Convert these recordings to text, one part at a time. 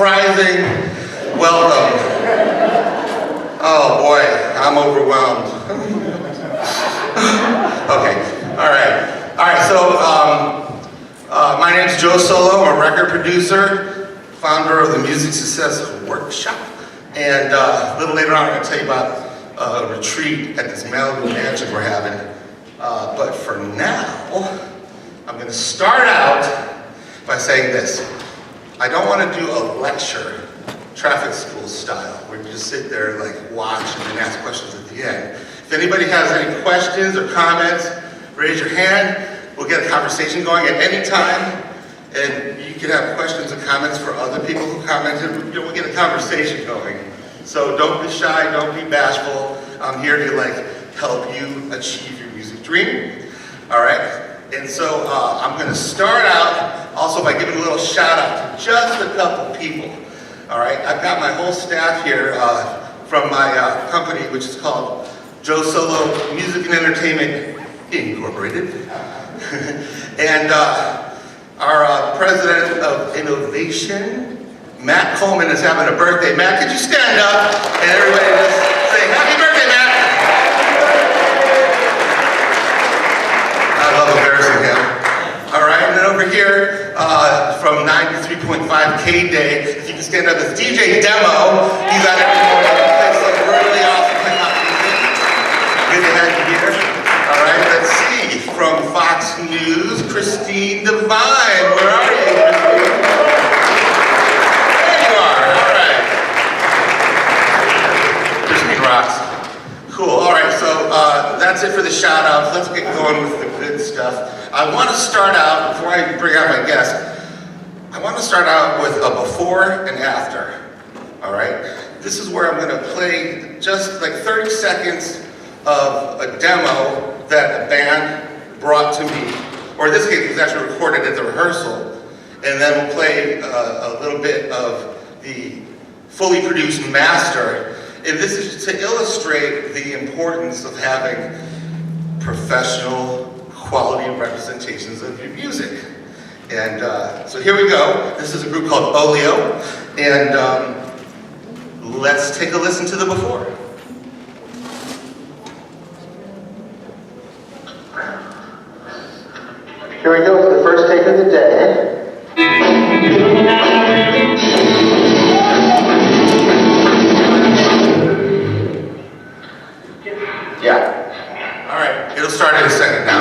surprising welcome. Oh boy, I'm overwhelmed. Okay, all right, so my name's Joe Solo. I'm a record producer, founder of the Music Success Workshop, and a little later on I'm going to tell you about a retreat at this Malibu mansion we're having. But for now, I'm going to start out by saying this. I don't want to do a lecture, traffic school style, where you just sit there like watch and then ask questions at the end. If anybody has any questions or comments, raise your hand. We'll get a conversation going at any time. And you can have questions and comments for other people who commented. We'll get a conversation going. So don't be shy, don't be bashful. I'm here to help you achieve your music dream. All right? And so I'm going to start out also by giving a little shout out to just a couple people. All right? I've got my whole staff here from my company, which is called Joe Solo Music and Entertainment Incorporated. And our president of innovation, Matt Coleman, is having a birthday. Matt, could you stand up and everybody just say happy birthday, Matt? I love embarrassing him. All right, and then over here from 93.5 Day, if you can stand up, it's DJ Demo. He's out every morning. He plays some really awesome hip-hop music. Good to have you here. All right, let's see. From Fox News, Christine Devine. Where are you, Christine? There you are. All right. Christine rocks. Cool. All right, so that's it for the shout-outs. Let's get going with the good stuff. I want to start out, before I bring out my guest, I want to start out with a before and after. All right? This is where I'm going to play just like 30 seconds of a demo that a band brought to me, or in this case, it was actually recorded at the rehearsal, and then we'll play a little bit of the fully produced master. And this is to illustrate the importance of having professional, quality representations of your music. And so here we go. This is a group called Oleo, and let's take a listen to the before. Here we go for the first take of the day. Yeah. All right. It'll start in a second now.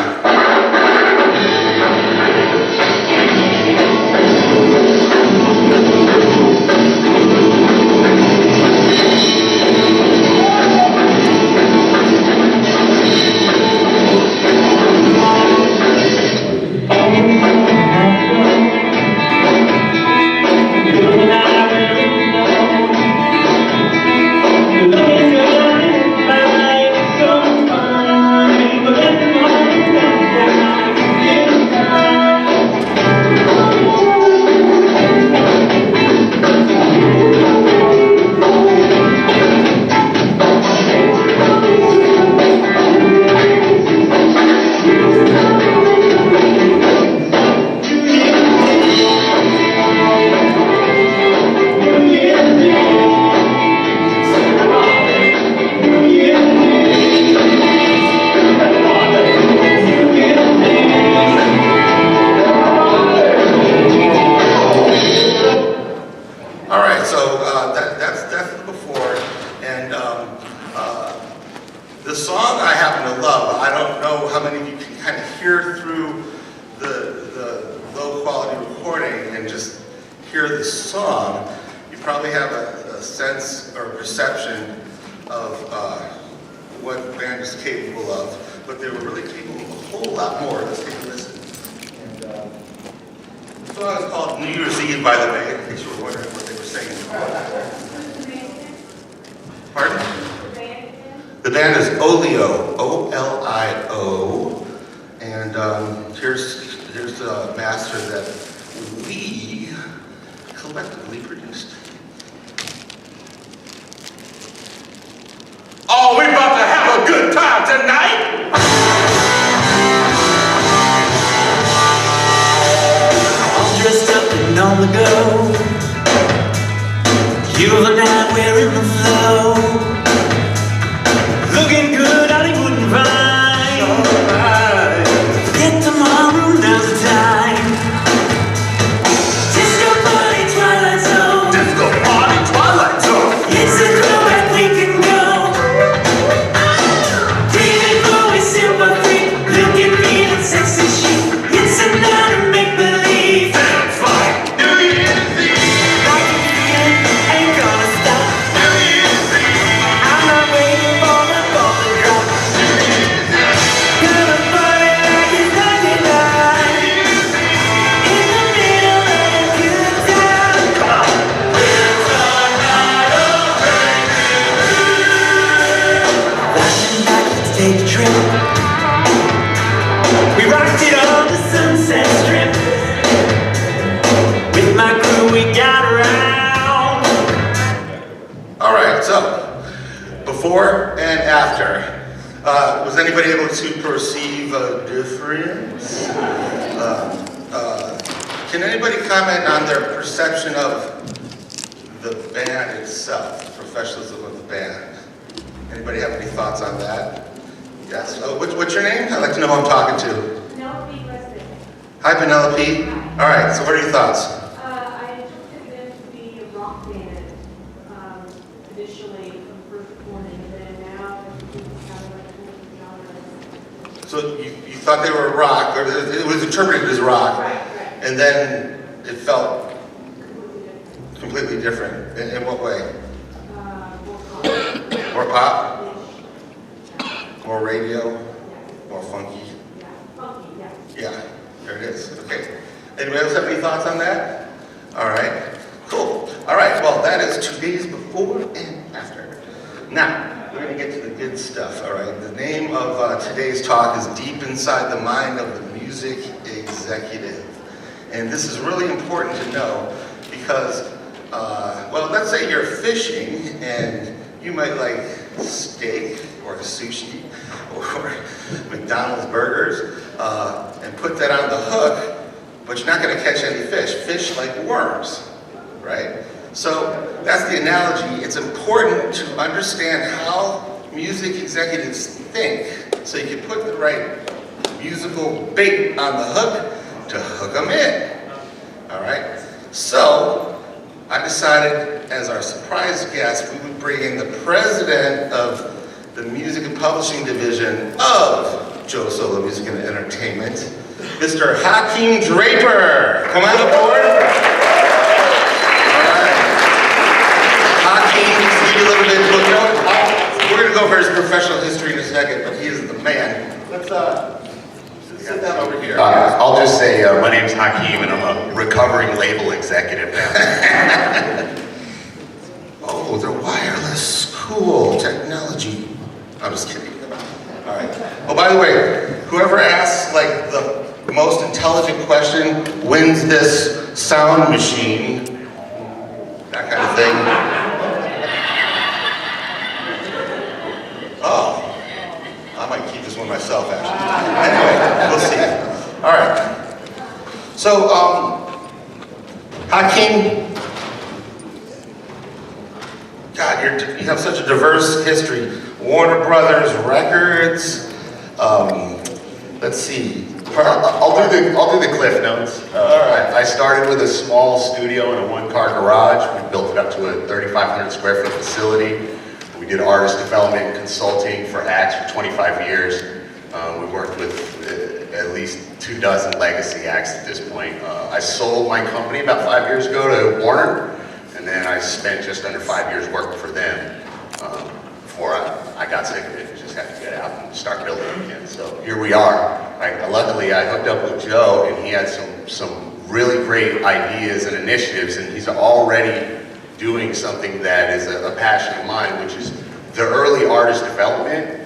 The band is Oleo, O-L-I-O, and here's the master that we collectively produced. Oh, we're about to have a good time tonight! All dressed up and on the go. You and I, we're in the flow. Looking good, Hollywood and Vine. Get tomorrow, now's the time. Disco party, twilight zone. Disco party, twilight zone. It's a throwback we can go. David Bowie, silver free. Looking, feeling sexy chic. It's a night of make-believe. Sounds like New Year's Eve. Ain't gonna stop. New Year's Eve. I'm not waiting for the ball to drop. Gonna party like it's 99. In the middle of a good time. It's a night of flashing back, let's take a trip. We rocked it on the Sunset Strip. With my crew we got around. All right, so before and after, was anybody able to perceive a difference? Can anybody comment on their perception of the band itself, the professionalism of the band? Anybody have any thoughts on that? Yes. Oh, what's your name? I'd like to know who I'm talking to. Penelope Weston. Hi, Penelope. All right. So, what are your thoughts? I interpreted them to be a rock band initially from the first recording, and then now it's kind of like a different genre. So, you thought they were rock, or it was interpreted as rock, Right. and then it felt Completely different. completely different. In what way? More More pop? pop-ish. More radio? Yeah. More funky? Yeah. Funky, yeah. Yeah, there it is. Okay. Anybody else have any thoughts on that? All right. Cool. All right. Well, that is 2 days before and after. Now, we're going to get to the good stuff. All right. The name of today's talk is Deep Inside the Mind of the Music Executive. And this is really important to know because, well, let's say you're fishing and you might like steak or sushi or McDonald's burgers and put that on the hook, but you're not going to catch any fish. Fish like worms, right? So that's the analogy. It's important to understand how music executives think so you can put the right musical bait on the hook to hook them in, all right? So I decided as our surprise guest, we would bring in the president of the Music and Publishing Division of Joe Solo Music and Entertainment, Mr. Hakeem Draper. Come on aboard. All right. Hakeem, to give you a little bit, well, you know, we're going to go for his professional history in a second, but he is the man. Let's sit down over here. I'll just say my name's Hakeem and I'm a recovering label executive now. Oh, they're wireless. Cool technology. I'm just kidding. All right. Oh, by the way, whoever asks like the most intelligent question wins this sound machine. That kind of thing. Oh, I might keep this one myself actually. Anyway, we'll see. All right. So, Hakeem. God, you have such a diverse history. Warner Brothers Records. Let's see. I'll do the cliff notes. I started with a small studio in a one-car garage. We built it up to a 3,500 square foot facility. We did artist development and consulting for acts for 25 years. We worked with at least 24 legacy acts at this point. I sold my company about 5 years ago to Warner, and then I spent just under 5 years working for them before I got sick of it. Just had to get out and start building again. So here we are. Luckily, I hooked up with Joe, and he had some really great ideas and initiatives, and he's already doing something that is a passion of mine, which is the early artist development,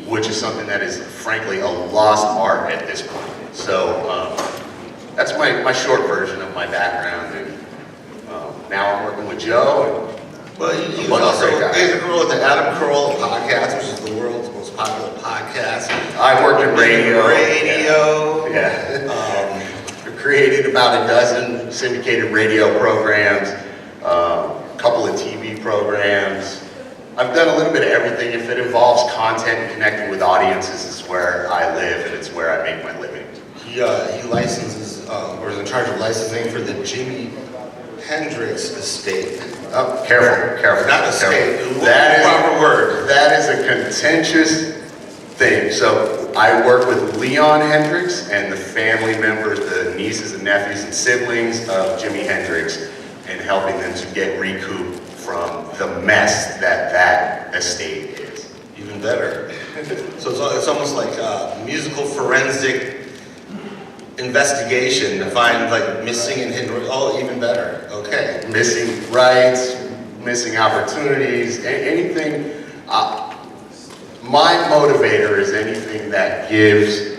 which is something that is frankly a lost art at this point. So that's my short version of my background, and now I'm working with Joe. Well, he's also integral with the Adam Carolla podcast, which is the world's most popular podcast. I worked in radio. Yeah. Created about a dozen syndicated radio programs. couple of TV programs. I've done a little bit of everything. If it involves content and connecting with audiences, it's where I live and it's where I make my living. He licenses, or is in charge of licensing for the Jimi Hendrix estate. Oh, careful. Not estate, That is proper word. That is a contentious thing. So I work with Leon Hendrix and the family members, the nieces and nephews and siblings of Jimi Hendrix, and helping them to get recouped from the mess that estate is. Even better. So it's almost like musical forensic investigation to find like missing and hidden. Oh, even better. Okay. Missing rights, missing opportunities, anything. My motivator is anything that gives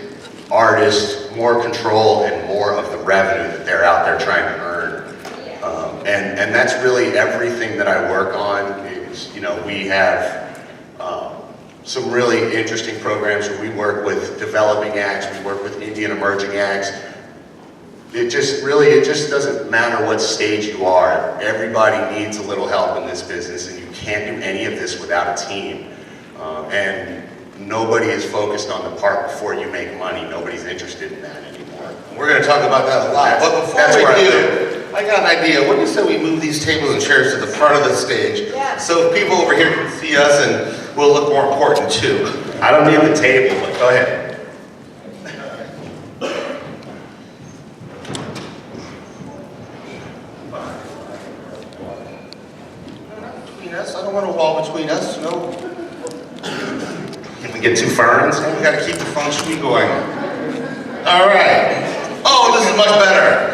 artists more control and more of the revenue that they're out there trying to earn. And that's really everything that I work on. Is, we have some really interesting programs where we work with developing acts, we work with indie and emerging acts. It just doesn't matter what stage you are. Everybody needs a little help in this business, and you can't do any of this without a team. And nobody is focused on the part before you make money. Nobody's interested in that anymore. We're going to talk about that a lot. But before we do, I got an idea. What do you say we move these tables and chairs to the front of the stage, Yeah. so people over here can see us and we'll look more important too. I don't need the table, but go ahead. Between us, I don't want a wall between us. No, Can we get two ferns? we got to keep the feng shui going. All right. Oh, this is much better.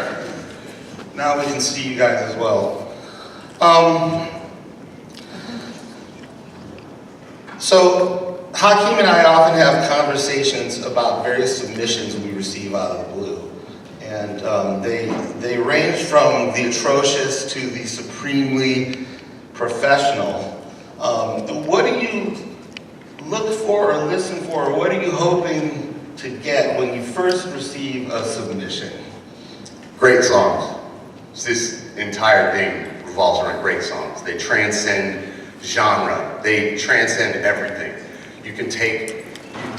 Now we can see you guys as well. So Hakeem and I often have conversations about various submissions we receive out of the blue. And they range from the atrocious to the supremely professional. What do you look for or listen for, or what are you hoping to get when you first receive a submission? Great songs. This entire thing revolves around great songs. They transcend genre. They transcend everything. You can take,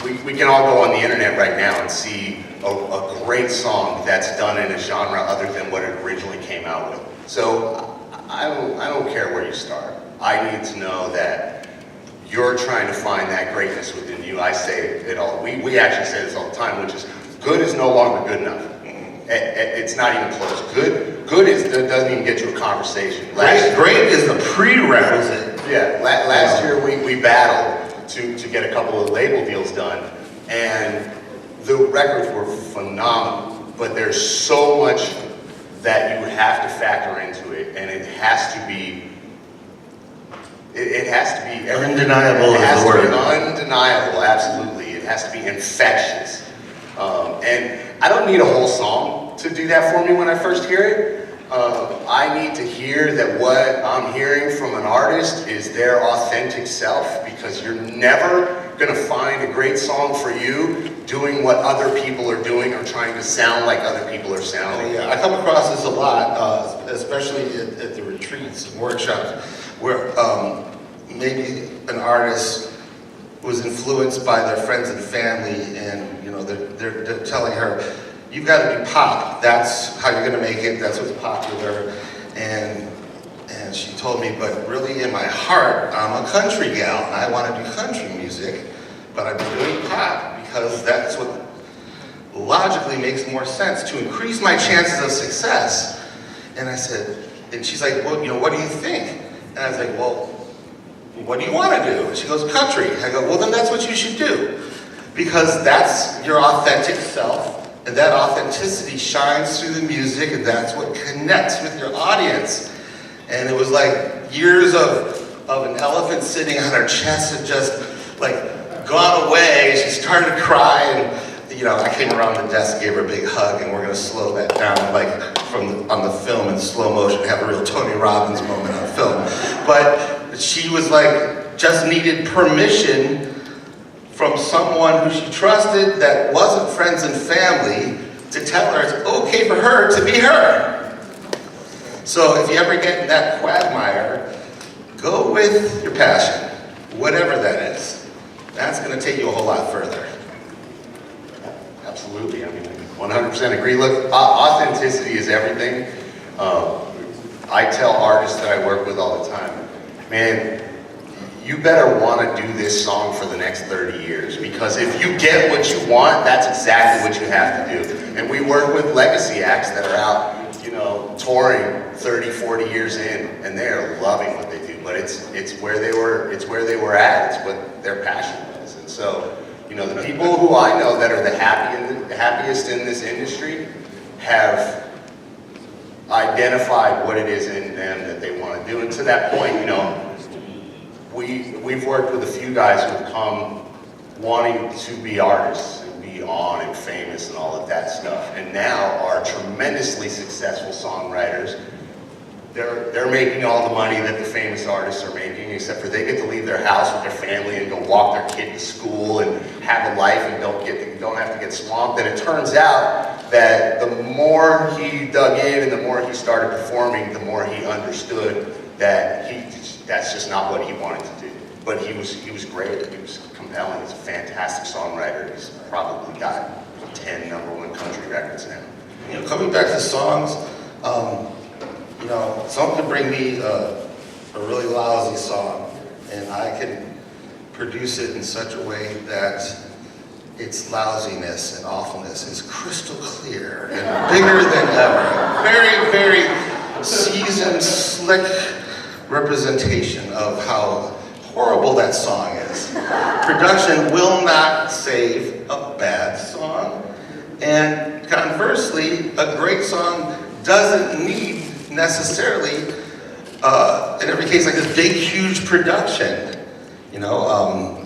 we can all go on the internet right now and see a great song that's done in a genre other than what it originally came out with. So I don't care where you start. I need to know that you're trying to find that greatness within you. I say it all. We actually say this all the time, which is good is no longer good enough. It's not even close. Good doesn't even get you a conversation. Great is the prerequisite. Yeah, last year we battled to get a couple of label deals done, and the records were phenomenal, but there's so much that you have to factor into it, and it has to be undeniable is the word. Undeniable, absolutely. It has to be infectious. And I don't need a whole song to do that for me when I first hear it. I need to hear that what I'm hearing from an artist is their authentic self, because you're never going to find a great song for you doing what other people are doing or trying to sound like other people are sounding. Yeah, I come across this a lot, especially at the retreats and workshops, where maybe an artist was influenced by their friends and family, and they're telling her, you've got to do pop. That's how you're going to make it. That's what's popular. And she told me, but really in my heart, I'm a country gal, and I want to do country music, but I've been doing pop because that's what logically makes more sense to increase my chances of success. And I said, and she's like, well, what do you think? And I was like, well, what do you want to do? And she goes, country. I go, well, then that's what you should do, because that's your authentic self. And that authenticity shines through the music, and that's what connects with your audience. And it was like years of an elephant sitting on her chest had just like gone away. She started to cry, and I came around the desk, gave her a big hug, and we're gonna slow that down, like on the film in slow motion, have a real Tony Robbins moment on film. But she was like, just needed permission from someone who she trusted that wasn't friends and family to tell her it's okay for her to be her. So if you ever get in that quagmire, go with your passion, whatever that is. That's going to take you a whole lot further. Absolutely, I mean, 100% agree. Look, authenticity is everything. I tell artists that I work with all the time, man, you better want to do this song for the next 30 years, because if you get what you want, that's exactly what you have to do. And we work with legacy acts that are out, you know, touring 30, 40 years in, and they're loving what they do. But it's where they were at. It's what their passion was. And so, you know, the people who I know that are the happiest in this industry have identified what it is in them that they want to do. And to that point, you know, we've worked with a few guys who have come wanting to be artists and be on and famous and all of that stuff, and now are tremendously successful songwriters. They're making all the money that the famous artists are making, except for they get to leave their house with their family and go walk their kid to school and have a life and don't have to get swamped. And it turns out that the more he dug in and the more he started performing, the more he understood that that's just not what he wanted to do. But he was great. He was compelling. He's a fantastic songwriter. He's probably got 10 #1 country records now. You know, coming back to songs, you know, someone can bring me a really lousy song, and I can produce it in such a way that its lousiness and awfulness is crystal clear and bigger than ever. Very, very seasoned, slick representation of how horrible that song is. Production will not save a bad song, and conversely, a great song doesn't need necessarily, in every case like this, big, huge production. You know,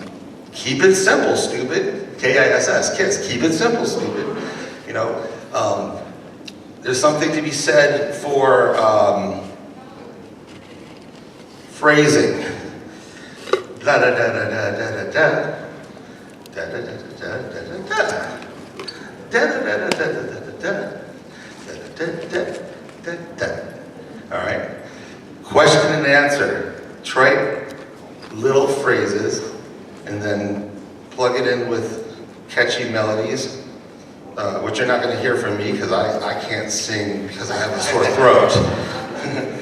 keep it simple, stupid. KISS, kids, keep it simple, stupid. You know, there's something to be said for phrasing. Da da da da da da da da da da da da da da. All right. Question and answer. Trite little phrases, and then plug it in with catchy melodies, which you're not going to hear from me because I can't sing because I have a sore throat.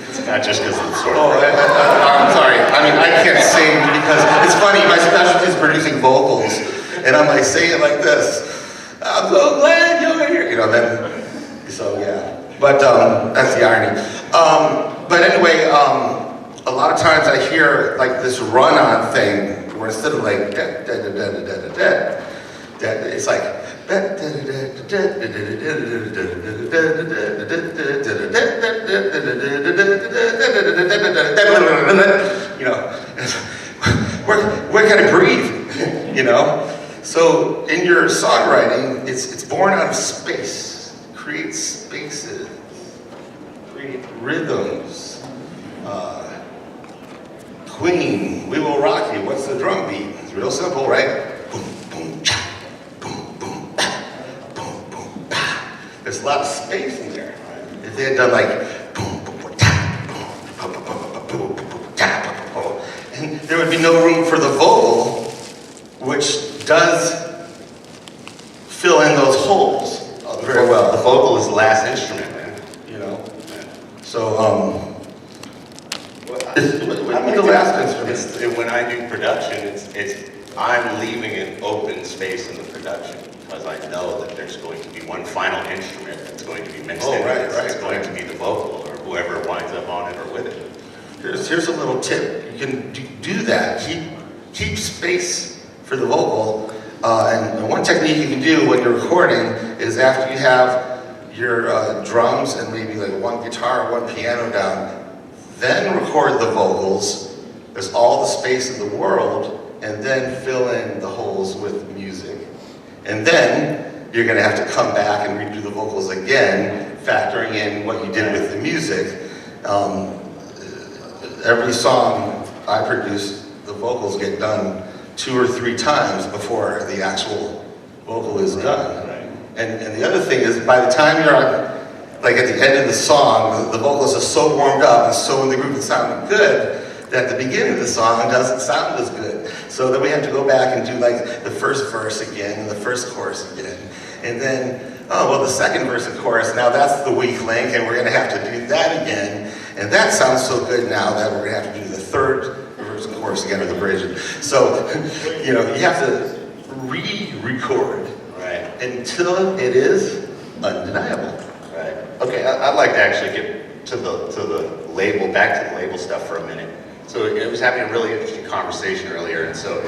It's not just because of the sort Oh, of I'm sorry. I mean, I can't sing because it's funny. My specialty is producing vocals, and I'm like saying it like this. I'm so glad you're here. You know, then. So yeah. But that's the irony. But anyway, a lot of times I hear like this run-on thing where instead of like da da da da da da da, it's like. You know, where can I breathe? You know, so in your songwriting, it's born out of space. Create spaces, create rhythms. Queen, We Will Rock You. What's the drum beat? It's real simple, right? Boom, boom, cha. There's a lot of space in there. If they had done like boom, boom, boom, ta, boom, boom, boom, boom, boom, boom, ta, boom, boom, and there would be no room for the vocal, which does fill in those holes very well. The vocal is the last instrument, man. You know. So what would be the last instrument? When I do production, I'm leaving an open space in the production because I know that there's going to be one final instrument that's going to be mixed in. It's going to be the vocal or whoever winds up on it or with it. Here's a little tip. You can do that. Keep space for the vocal. And one technique you can do when you're recording is after you have your drums and maybe like one guitar or one piano down, then record the vocals. There's all the space in the world, and then fill in the holes with music. And then you're gonna have to come back and redo the vocals again, factoring in what you did with the music. Every song I produce, the vocals get done 2 or 3 times before the actual vocal is done. Right. And the other thing is, by the time you're on, like at the end of the song, the vocals are so warmed up and so in the groove and sounding good that the beginning of the song doesn't sound as good. So then we have to go back and do like the first verse again and the first chorus again. And then, oh, well, the second verse and chorus, now that's the weak link, and we're gonna have to do that again. And that sounds so good now that we're gonna have to do the third verse and chorus again, or the bridge. So, you know, you have to re-record until it is undeniable. Right. Okay, I'd like to actually get to the label, back to the label stuff for a minute. So it was having a really interesting conversation earlier, and so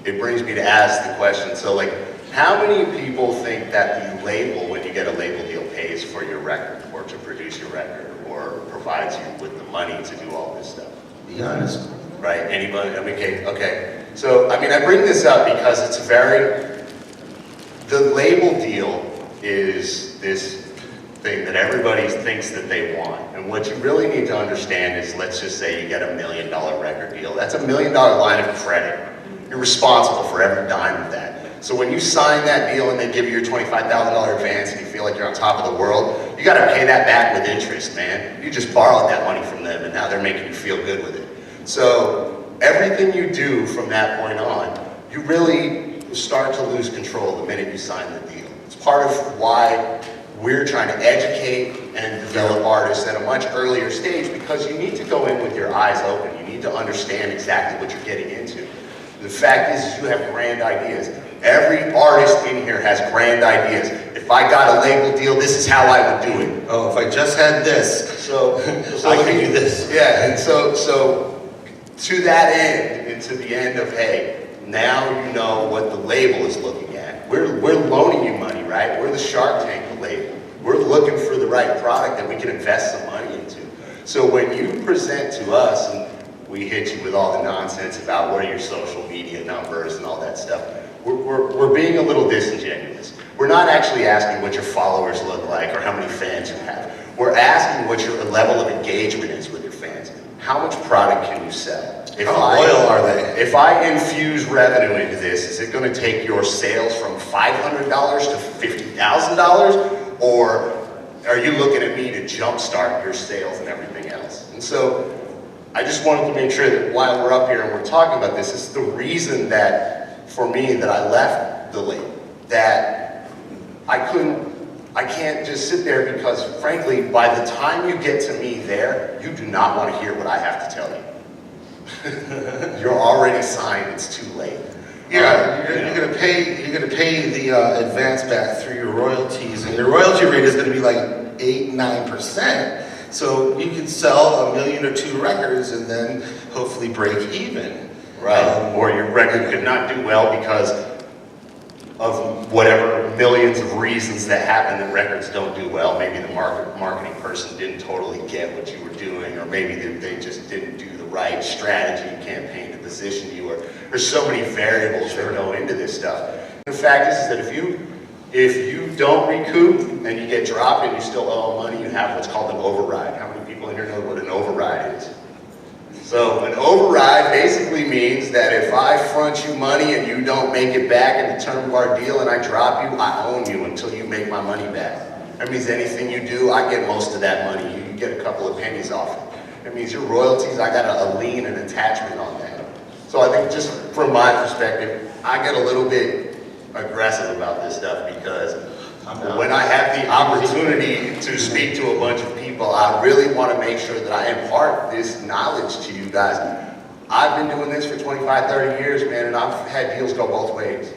it brings me to ask the question, so like, how many people think that the label, when you get a label deal, pays for your record, or to produce your record, or provides you with the money to do all this stuff? Be honest. Right, anybody, I mean, okay. So, I mean, I bring this up because it's the label deal is this thing that everybody thinks that they want. And what you really need to understand is, let's just say you get $1 million record deal. That's $1 million line of credit. You're responsible for every dime of that. So when you sign that deal and they give you your $25,000 advance and you feel like you're on top of the world, you gotta pay that back with interest, man. You just borrowed that money from them and now they're making you feel good with it. So everything you do from that point on, you really start to lose control the minute you sign the deal. It's part of why we're trying to educate and develop artists at a much earlier stage, because you need to go in with your eyes open. You need to understand exactly what you're getting into. The fact is you have grand ideas. Every artist in here has grand ideas. If I got a label deal, this is how I would do it. Oh, if I just had this, so I could do this. Yeah, and so to that end, and to the end of, hey, now you know what the label is looking at. We're loaning you money, right? We're the Shark Tank of label. We're looking for the right product that we can invest some money into. So when you present to us, and we hit you with all the nonsense about what are your social media numbers and all that stuff, we're being a little disingenuous. We're not actually asking what your followers look like or how many fans you have. We're asking what your level of engagement is with your fans. How much product can you sell? How loyal are they? If I infuse revenue into this, is it going to take your sales from $500 to $50,000? Or are you looking at me to jumpstart your sales and everything else? And so I just wanted to make sure that while we're up here and we're talking about this, is the reason that, for me, that I left the label. That I can't just sit there, because frankly, by the time you get to me there, you do not want to hear what I have to tell you. You're already signed, it's too late. Yeah, you're gonna pay the advance back through your royalties, and your royalty rate is gonna be like 8-9%. So you can sell 1 million or 2 records and then hopefully break even. Right, or your record could not do well because of whatever millions of reasons that happen that records don't do well. Maybe the marketing person didn't totally get what you were doing, or maybe they just didn't do the right strategy campaign to position you, or there's so many variables that go into this stuff. The fact is that if you don't recoup and you get dropped and you still owe money, you have what's called an override. How many people in here know what an override is? So an override basically means that if I front you money and you don't make it back in the term of our deal and I drop you, I own you until you make my money back. That means anything you do, I get most of that money. You get a couple of pennies off it. That means your royalties, I got a lien and attachment on that. So I think just from my perspective, I get a little bit aggressive about this stuff, because when I have the opportunity to speak to a bunch of people, I really want to make sure that I impart this knowledge to you guys. I've been doing this for 25, 30 years, man, and I've had deals go both ways.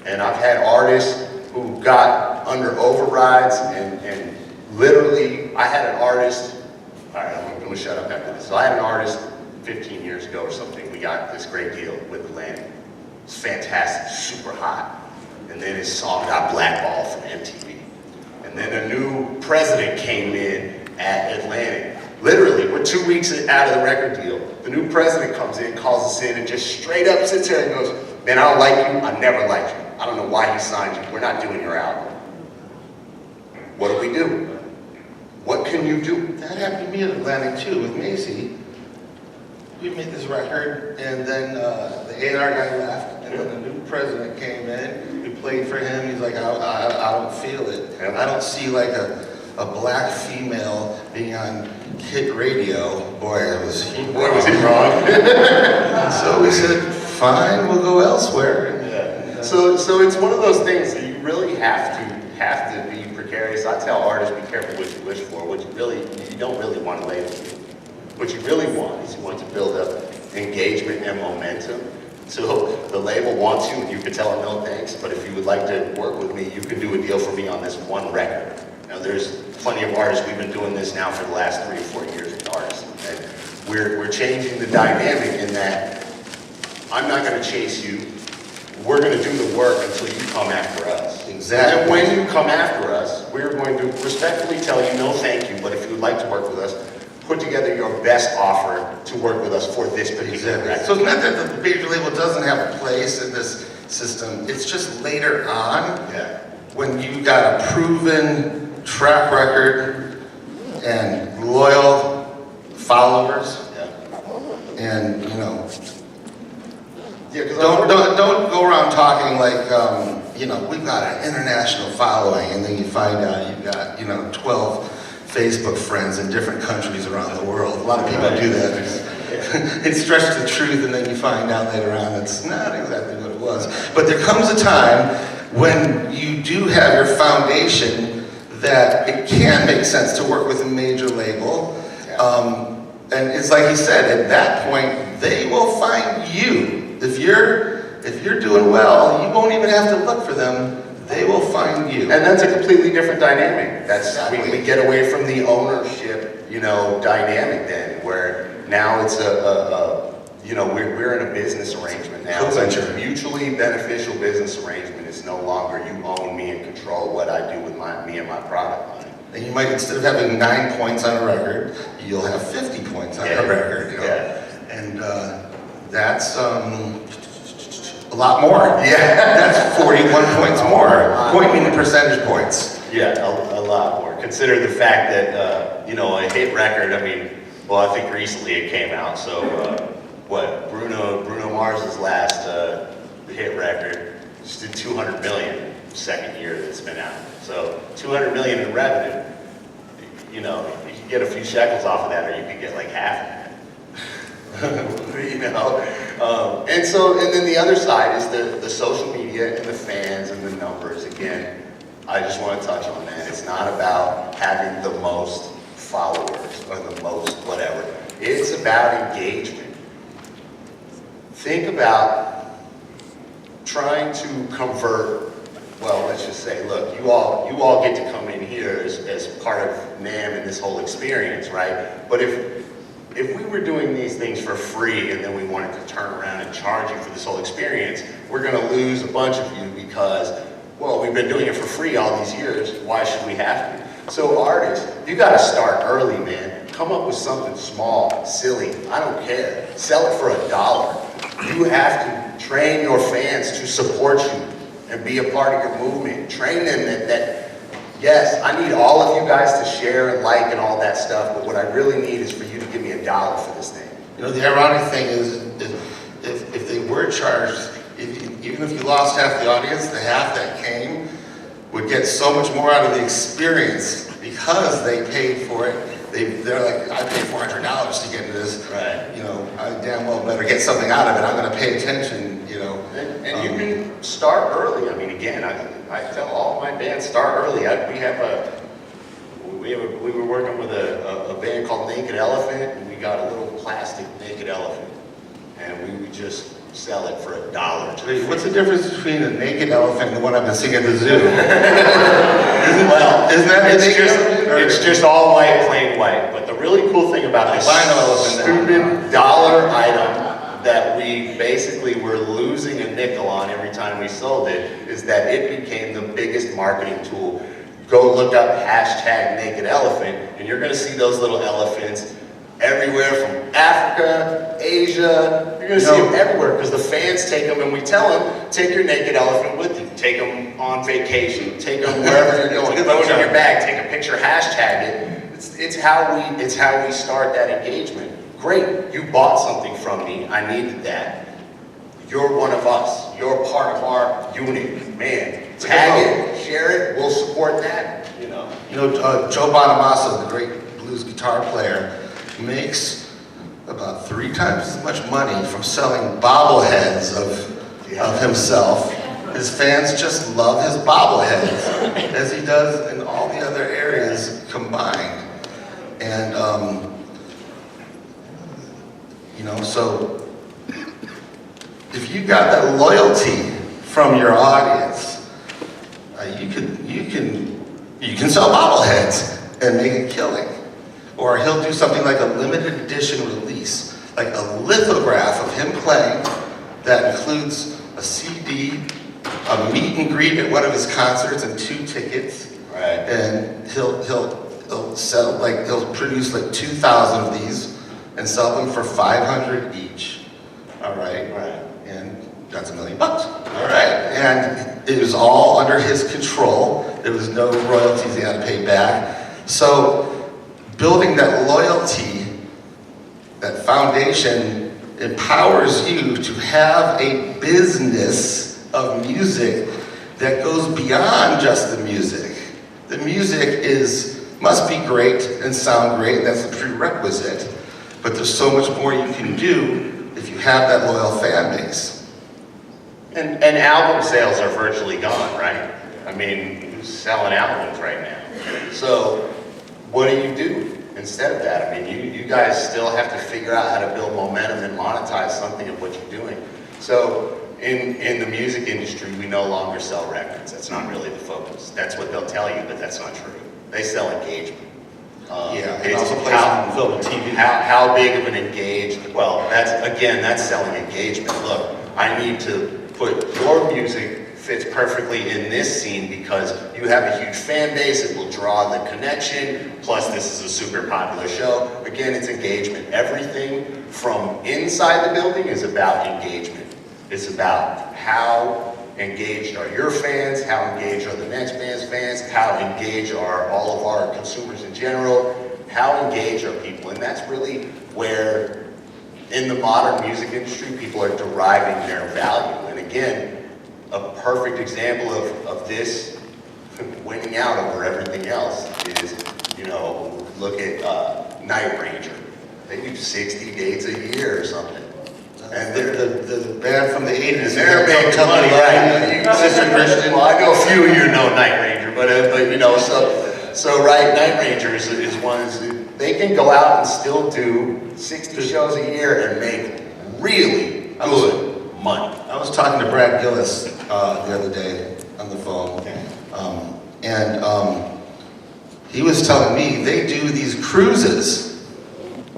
And I've had artists who got under overrides, and literally, I had an artist, all right, I'm going to shut up after this. So I had an artist 15 years ago or something. We got this great deal with Atlantic. It's fantastic, super hot. And then his song got blackballed from MTV. And then a new president came in at Atlantic. Literally, we're 2 weeks out of the record deal. The new president comes in, calls us in, and just straight up sits there and goes, man, I don't like you, I never liked you. I don't know why he signed you, we're not doing your album. What do we do? What can you do? That happened to me at Atlantic too, with Macy. We made this record, and then the A&R guy left, and then the new president came in. We played for him. He's like, I don't feel it. I don't see like a black female being on hit radio, boy, was he wrong. So we said, fine, we'll go elsewhere. Yeah. So it's one of those things that you really have to be precarious. I tell artists, be careful what you wish for. You don't really want to label. What you really want is you want to build up engagement and momentum. So the label wants you, and you can tell them no thanks, but if you would like to work with me, you can do a deal for me on this one record. Now there's plenty of artists, we've been doing this now for the last 3 or 4 years with artists. And we're changing the dynamic in that I'm not gonna chase you, we're gonna do the work until you come after us. Exactly. And when you come after us, we're going to respectfully tell you no thank you, but if you would like to work with us, put together your best offer to work with us for this particular record. So it's not that the major label doesn't have a place in this system, it's just later on, when you got a proven track record and loyal followers, and you know, don't go around talking like, you know, we've got an international following, and then you find out you've got, you know, 12 Facebook friends in different countries around the world. A lot of people do that. It's stretched the truth, and then you find out later on it's not exactly what it was. But there comes a time when you do have your foundation that it can make sense to work with a major label. And it's like he said, at that point, they will find you. If you're doing well, you won't even have to look for them. They will find you. And that's a completely different dynamic. We get away from the ownership, you know, dynamic then, where now it's you know, we're in a business arrangement now. It's a mutually beneficial business arrangement. It's no longer you own me and control what I do with me and my product line. And you might, instead of having 9 points on a record, you'll have 50 points on a record. You know? And that's a lot more. That's 41 points more. Point meaning percentage points. Yeah, a lot more. Consider the fact that, you know, a hit record, I mean, well, I think recently it came out, so Bruno Mars's last hit record just did 200 million second year that it's been out. So 200 million in revenue, you know, you can get a few shekels off of that, or you can get like half of that. You know, and then the other side is the social media and the fans and the numbers. Again, I just want to touch on that. It's not about having the most followers or the most whatever. It's about engagement. Think about trying to convert. Well, let's just say, look, you all get to come in here as part of Namm and this whole experience, right? But if we were doing these things for free and then we wanted to turn around and charge you for this whole experience, we're going to lose a bunch of you because, well, we've been doing it for free all these years. Why should we have to? So artists, you got to start early, man. Come up with something small, silly. I don't care. Sell it for $1. You have to train your fans to support you and be a part of your movement. Train them that yes, I need all of you guys to share and like and all that stuff, but what I really need is for you to give me $1 for this thing. You know, the ironic thing is if they were charged, even if you lost half the audience, the half that came would get so much more out of the experience because they paid for it. They're like, I paid $400 to get into this. Right. You know, I damn well better get something out of it. I'm going to pay attention, you know. And you can start early. I mean, again, I tell all my bands, start early. We were working with a band called Naked Elephant, and we got a little plastic naked elephant, and we would just sell it for $1. Wait, what's the difference between a naked elephant and the one I've been seeing at the zoo? Isn't that it's just all white, plain white. But the really cool thing about this stupid dollar item that we basically were losing a nickel on every time we sold it is that it became the biggest marketing tool. Go look up #NakedElephant, and you're going to see those little elephants everywhere from Africa, Asia. You're going to see them everywhere because the fans take them, and we tell them, take your naked elephant with you. Take them on vacation. Take them wherever you're going. Throw it in your bag. Take a picture. Hashtag it. It's how we start that engagement. Great, you bought something from me. I needed that. You're one of us. You're part of our unit. Man, tag it, share it. We'll support that. You know. You know, Joe Bonamassa, the great blues guitar player, makes about 3 times as much money from selling bobbleheads of himself. His fans just love his bobbleheads as he does in all the other areas combined. And, you know, so if you got that loyalty from your audience, you can sell bobbleheads and make a killing. Or he'll do something like a limited edition release, like a lithograph of him playing that includes a CD, a meet and greet at one of his concerts, and 2 tickets. Right. And he'll sell, like, he'll produce like 2,000 of these and sell them for $500 each. All right. Right. And that's $1 million. All right. And it was all under his control. There was no royalties he had to pay back. So building that loyalty, that foundation, empowers you to have a business of music that goes beyond just the music. The music must be great and sound great, that's a prerequisite, but there's so much more you can do if you have that loyal fan base. And album sales are virtually gone, right? I mean, who's selling albums right now? So what do you do instead of that? I mean, you guys still have to figure out how to build momentum and monetize something of what you're doing. So in the music industry, we no longer sell records. That's not really the focus. That's what they'll tell you, but that's not true. They sell engagement. Yeah, and It's also play some film and TV. how big of an engagement? Well, that's selling engagement. Look, I need to put your music fits perfectly in this scene because you have a huge fan base, it will draw the connection, plus this is a super popular show. Again, it's engagement. Everything from inside the building is about engagement. It's about how engaged are your fans, how engaged are the next band's fans, how engaged are all of our consumers in general, how engaged are people, and that's really where in the modern music industry people are deriving their value. And again, a perfect example of this winning out over everything else is, you know, look at Night Ranger. They do 60 dates a year or something. And The band from the 80s, they're making money, right? Sister Christian. Well, I know a few of you know Night Ranger, but you know, so right, Night Ranger is one, they can go out and still do 60 shows a year and make really good money. I was talking to Brad Gillis the other day on the phone, and he was telling me they do these cruises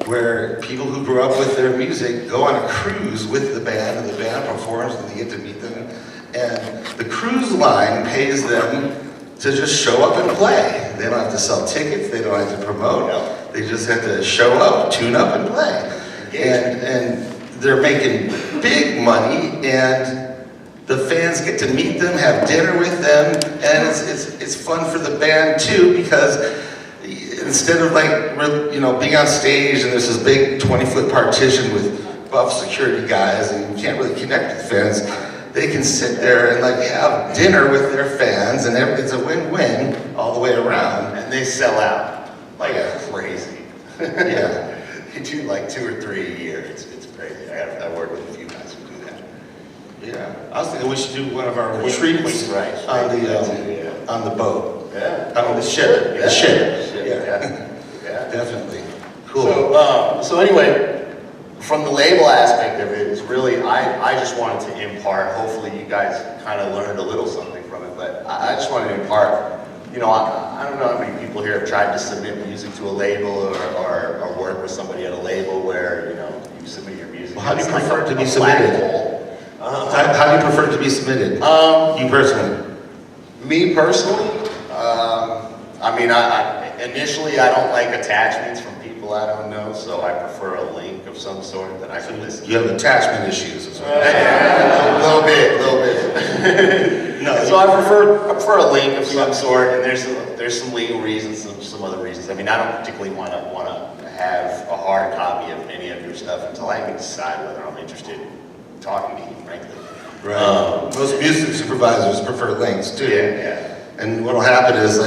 where people who grew up with their music go on a cruise with the band, and the band performs, and they get to meet them. And the cruise line pays them to just show up and play. They don't have to sell tickets, they don't have to promote, they just have to show up, tune up, and play. And they're making big money, and the fans get to meet them, have dinner with them, and it's fun for the band too, because instead of being on stage and there's this big 20-foot partition with buff security guys and you can't really connect with fans, they can sit there and have dinner with their fans, and it's a win-win all the way around. And they sell out like crazy. Yeah. They do like 2 or 3 a year. It's crazy. I work with a few guys who do that. Yeah. I was thinking we should do one of our retreats on the boat. Yeah. On the ship. Yeah. The ship. Yeah. Definitely. Cool. So anyway, from the label aspect of it, it's really, I just wanted to impart, hopefully you guys kind of learned a little something from it, but I just wanted to impart, you know, I don't know how many people here have tried to submit music to a label or work with somebody at a label where, you know, you submit your music. Well, how do you It's prefer like to be a submitted? black hole. How do you prefer to be submitted? You personally? Me personally, I mean, initially I don't like attachments from people I don't know, so I prefer a link of some sort that I can listen to. You have attachment issues as well. Yeah, a little bit. No, So I prefer a link of some sort, and there's some legal reasons, some other reasons. I mean, I don't particularly want to have a hard copy of any of your stuff until I can decide whether I'm interested in talking to you, frankly. Right. Most music supervisors prefer links too. Yeah. And what'll happen is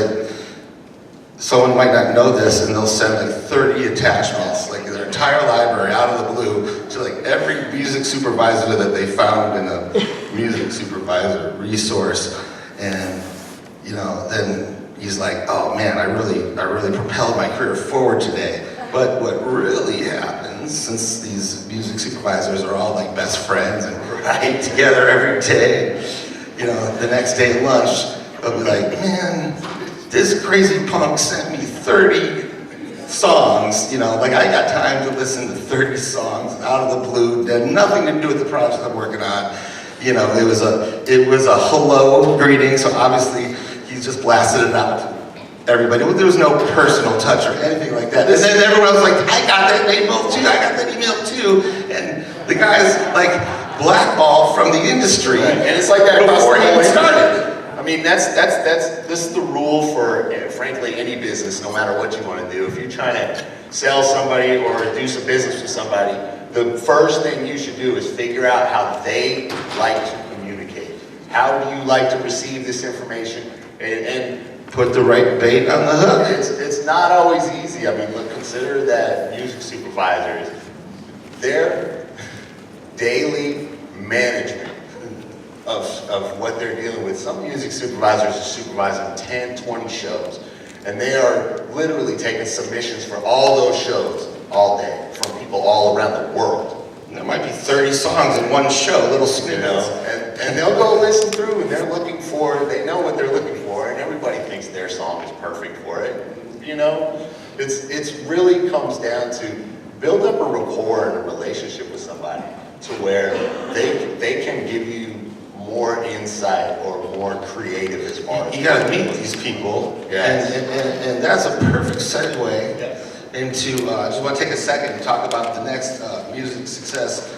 someone might not know this, and they'll send like 30 attachments, like their entire library out of the blue, to like every music supervisor that they found in a music supervisor resource. And you know, then he's like, oh man, I really propelled my career forward today. But what really happens, since these music supervisors are all like best friends and write together every day, you know, the next day at lunch, they'll be like, man, this crazy punk sent me 30 songs, you know, like I got time to listen to 30 songs out of the blue, that had nothing to do with the project I'm working on. You know, it was a hello greeting, so obviously he just blasted it out to everybody. There was no personal touch or anything like that. And then everyone was like, I got that email too, I got that email too. And the guy's like blackballed from the industry. Right. And it's like that before he even started. I mean, this is the rule for, frankly, any business, no matter what you want to do. If you're trying to sell somebody or do some business with somebody, the first thing you should do is figure out how they like to communicate. How do you like to receive this information? And put the right bait on the hook. It's not always easy. I mean, look, consider that music supervisors, their daily management of what they're dealing with. Some music supervisors are supervising 10, 20 shows, and they are literally taking submissions for all those shows all day from people all around the world. There might be 30 songs in one show, little You snippets. know, and they'll go listen through, and they're looking for, they know what they're looking for, and everybody thinks their song is perfect for it. You know, it's really comes down to build up a rapport and a relationship with somebody to where they can give you more insight or more creative as far as You gotta meet these people, Yes. and that's a perfect segue into, I just wanna take a second and talk about the next music success,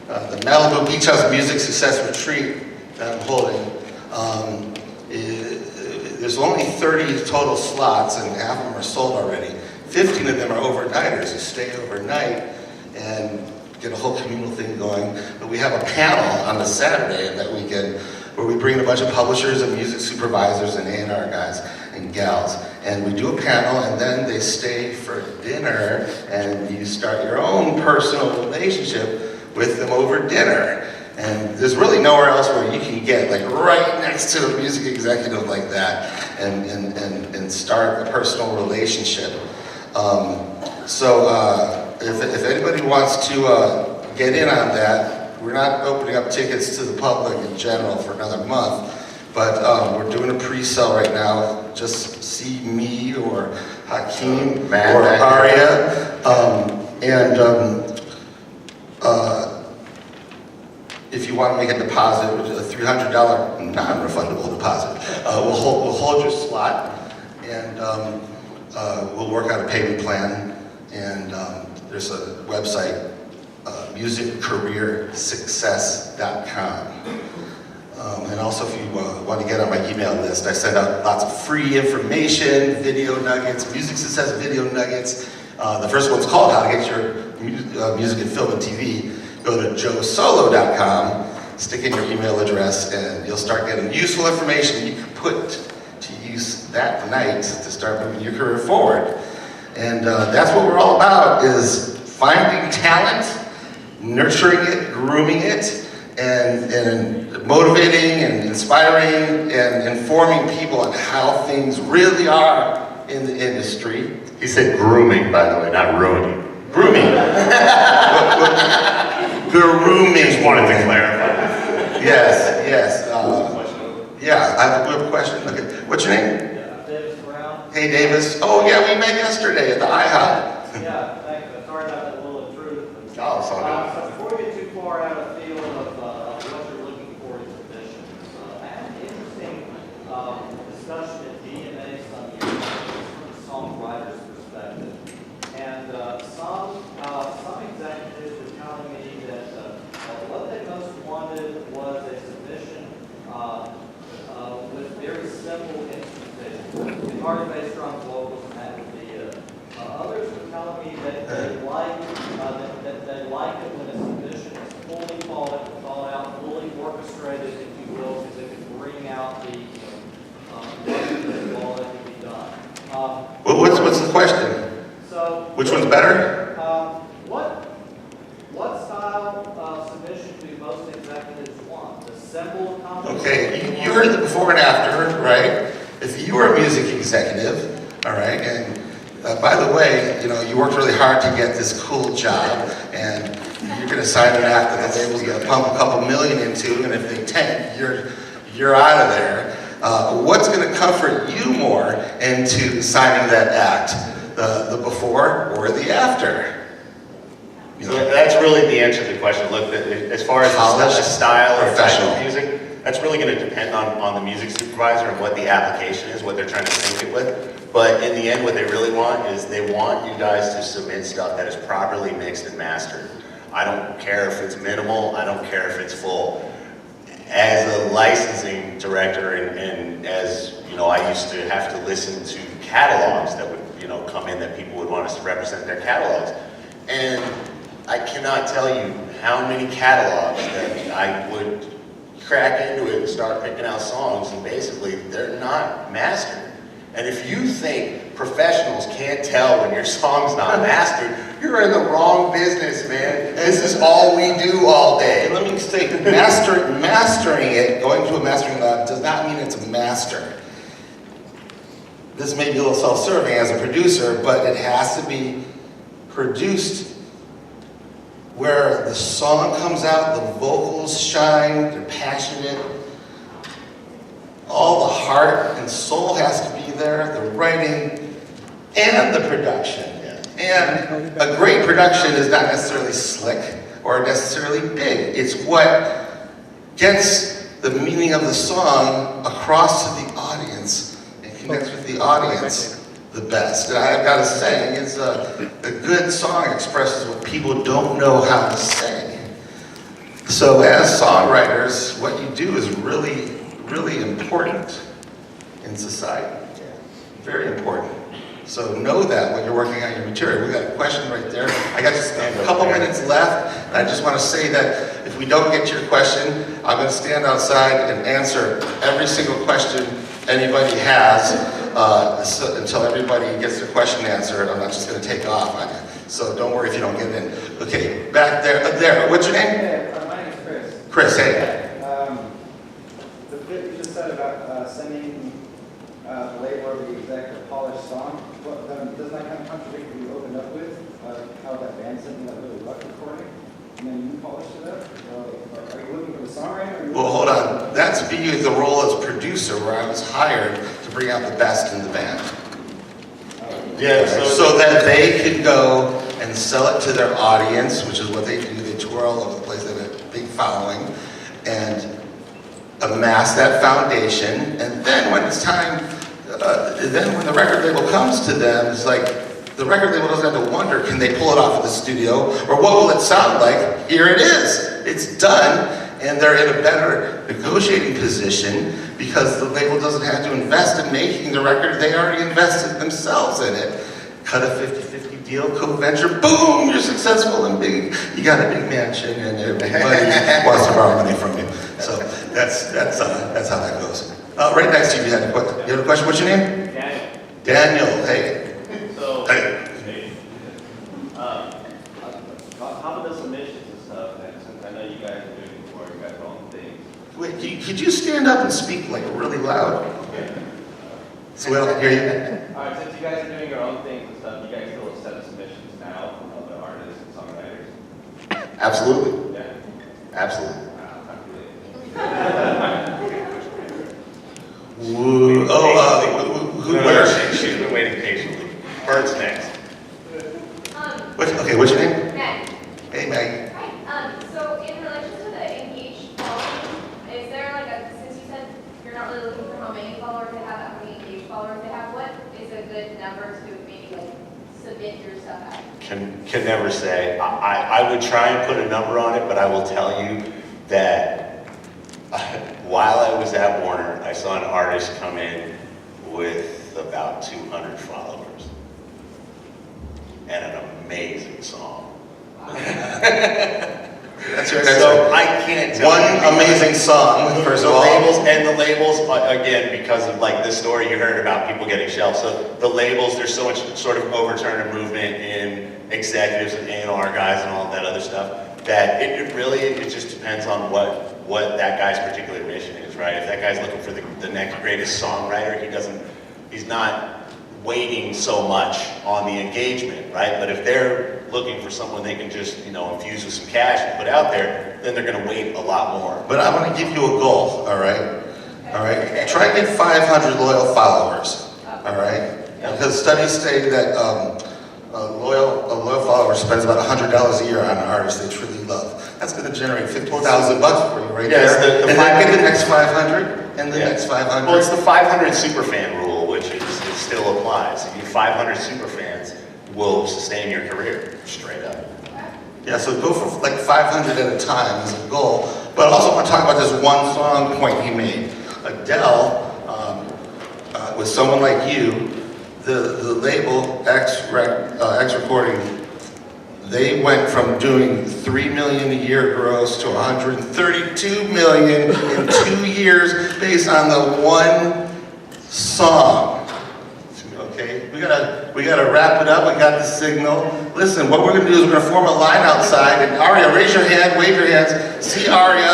the Malibu Beach House Music Success Retreat that I'm holding. There's only 30 total slots, and half of them are sold already. 15 of them are overnighters who stay overnight and get a whole communal thing going. But we have a panel on the Saturday that weekend where we bring in a bunch of publishers and music supervisors and A&R guys and gals. And we do a panel, and then they stay for dinner, and you start your own personal relationship with them over dinner. And there's really nowhere else where you can get like right next to a music executive like that and start a personal relationship. If anybody wants to get in on that, we're not opening up tickets to the public in general for another month, but we're doing a pre-sale right now. Just see me or Hakeem Matt, or Aria. If you want to make a deposit, which is a $300 non-refundable deposit, we'll hold your slot, and we'll work out a payment plan. And there's a website, musiccareersuccess.com. And also, if you want to get on my email list, I send out lots of free information, video nuggets, music success video nuggets. The first one's called How to Get Your Music in Film and TV. Go to joesolo.com, stick in your email address, and you'll start getting useful information you can put to use that night to start moving your career forward. And that's what we're all about, is finding talent, nurturing it, grooming it, and motivating and inspiring and informing people on how things really are in the industry. He said grooming, by the way, not ruining. Grooming. Grooming. Just wanted to clarify. Yes. Yeah, I have a question. Okay. What's your name? Davis Brown. Hey, Davis. Oh, yeah, we met yesterday at the IHOP. Yeah, thank you. Sorry about that little intrusion. Oh, it's all good. So before we get too far out of the field of what you're looking for in positions, I had an interesting discussion at DMA some years ago from the songwriter's perspective. And some executives were telling me that what they most wanted was a submission with very simple instrumentation, guitar-based drums, vocals, and that would be it. Others were telling me that they like it when a submission is fully thought out, fully orchestrated, if you will, because it can bring out the all that can be done. Well, feel better? What style of submission do most executives want? Assembled composition? Okay, you heard the before and after, right? If you were a music executive, all right, and by the way, you worked really hard to get this cool job, and you're going to sign an act that the label's going to pump a couple million into, and if they tank, you're out of there. What's going to comfort you more into signing that act, the before or the after? So that's really the answer to the question. Look, as far as the style or type of music, that's really going to depend on the music supervisor and what the application is, what they're trying to sync it with. But in the end, what they really want is they want you guys to submit stuff that is properly mixed and mastered. I don't care if it's minimal, I don't care if it's full. As a licensing director and as, I used to have to listen to catalogs that would, come in that people would want us to represent their catalogs. And I cannot tell you how many catalogs that I would crack into it and start picking out songs, and basically they're not mastered. And if you think professionals can't tell when your song's not mastered, you're in the wrong business, man. This is all we do all day. And let me state, mastering it, going to a mastering lab, does not mean it's a master. This may be a little self-serving as a producer, but it has to be produced where the song comes out, the vocals shine, they're passionate, all the heart and soul has to be there, the writing and the production. And a great production is not necessarily slick or necessarily big. It's what gets the meaning of the song across to the audience and connects with the audience the best. And I've got to say, it's a good song expresses what people don't know how to say. So as songwriters, what you do is really, really important in society. Very important. So know that when you're working on your material. We got a question right there. I got just a couple minutes left, and I just want to say that if we don't get to your question, I'm going to stand outside and answer every single question anybody has until everybody gets their question answered. I'm not just going to take off on it. So don't worry if you don't get in. Okay, back there. There. What's your name? Hey, my name's Chris. Chris, hey. The bit you just said about sending the label or the exec a polished song, doesn't that kind of contradict what you opened up with? How that band sent me that really rough recording, and then you polished it up? Are you looking for the songwriter? Well, hold on. That's being the role as producer, where I was hired to bring out the best in the band. Yeah, So that they could go and sell it to their audience, which is what they do. They tour all over the place. They have a big following, and amass that foundation. And then when it's time, then when the record label comes to them, it's like the record label doesn't have to wonder, can they pull it off of the studio, or what will it sound like? Here it is. It's done, and they're in a better negotiating position because the label doesn't have to invest in making the record. They already invested themselves in it. Cut a 50-50 deal, co-venture, boom, you're successful and big. You got a big mansion, and everybody wants to borrow money from you. So that's how that goes. Right next to you, you had a question. What's your name? Daniel. Daniel. Hey. So, Hey. how about the submissions and stuff? And since I know you guys are doing before you guys own things. Wait, could you stand up and speak like really loud? So we don't hear you. All right, since you guys are doing your own things and stuff, you guys still accept submissions now from other artists and songwriters? Absolutely. Yeah. Absolutely. Woo. Who? No, Where? she's been waiting patiently. Bird's next. What's your name? Meg. Hey, Meg. Hi, so in relation to the engaged following, is there like since you said you're not really looking for how many followers they have, how many engaged followers they have, what is a good number to maybe like submit your stuff at? Can never say. I would try and put a number on it, but I will tell you that while I was at Warner, I saw an artist come in with about 200 followers and an amazing song. That's your So I can't tell One you. amazing song, first of all. The labels, again, because of like this story you heard about people getting shelved. So the labels, there's so much sort of overturn and movement in executives and A&R guys and all that other stuff, that it really, it just depends on what that guy's particular mission is, right? If that guy's looking for the next greatest songwriter, he's not waiting so much on the engagement, right? But if they're looking for someone they can just, infuse with some cash and put out there, then they're gonna wait a lot more. But I'm gonna give you a goal, all right? All right? Try and get 500 loyal followers, all right? Because studies say that a loyal follower spends about $100 a year on an artist they truly love. That's gonna generate $50,000 for you right there. And then get the next 500, and the next 500. Well, it's the 500 superfan rule, which it still applies. If you 500 superfans will sustain your career, straight up. Yeah, so go for like 500 at a time as a goal. But I also want to talk about this one song point he made. Adele, with Someone Like You, the label X Recording, they went from doing $3 million a year gross to $132 million in 2 years based on the one song. Okay, we gotta wrap it up. We got the signal. Listen, what we're gonna do is we're gonna form a line outside, and Aria, raise your hand, wave your hands. See Aria.